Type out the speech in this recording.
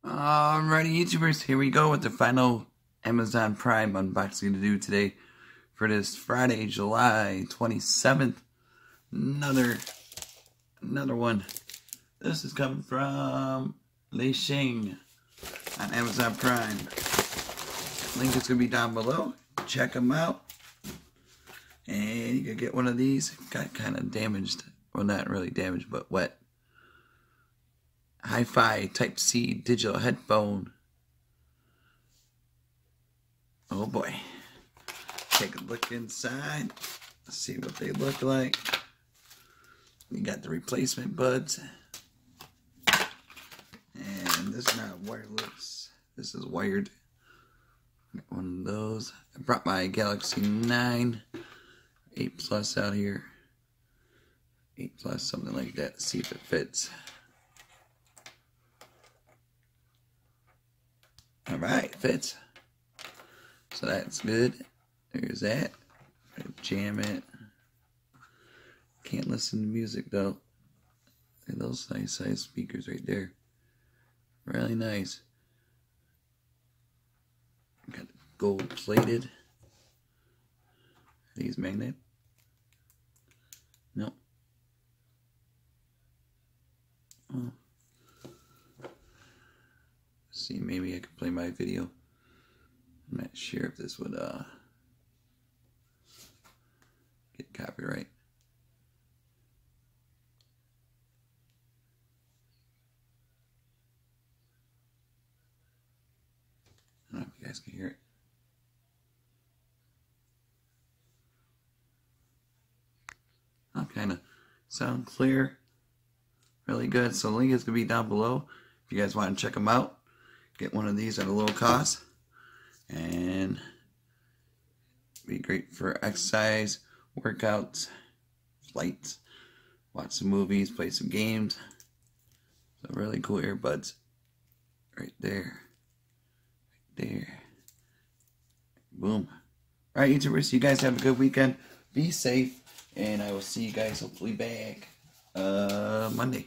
Alrighty, YouTubers, here we go with the final Amazon Prime unboxing to do today for this Friday, July 27th. Another one. This is coming from LSHENG on Amazon Prime. Link is going to be down below. Check them out. And you can get one of these. Got kind of damaged. Well, not really damaged, but wet. Hi-Fi Type-C digital headphone. Oh boy. Take a look inside. Let's see what they look like. We got the replacement buds. And this is not wireless. This is wired. Got one of those. I brought my Galaxy 9 8 Plus out here. 8 Plus, something like that. See if it fits. Alright, fits. So that's good. There's that. Jam it. Can't listen to music though. And those nice size speakers right there. Really nice. Got gold plated. Are these magnet? Nope. Oh. See, maybe I could play my video. I'm not sure if this would get copyright. I don't know if you guys can hear it. I'm kind of sound clear. Really good. So the link is going to be down below if you guys want to check them out. Get one of these at a low cost, and be great for exercise, workouts, flights, watch some movies, play some games. So really cool earbuds right there, right there. Boom. Alright, YouTubers, you guys have a good weekend. Be safe, and I will see you guys hopefully back Monday.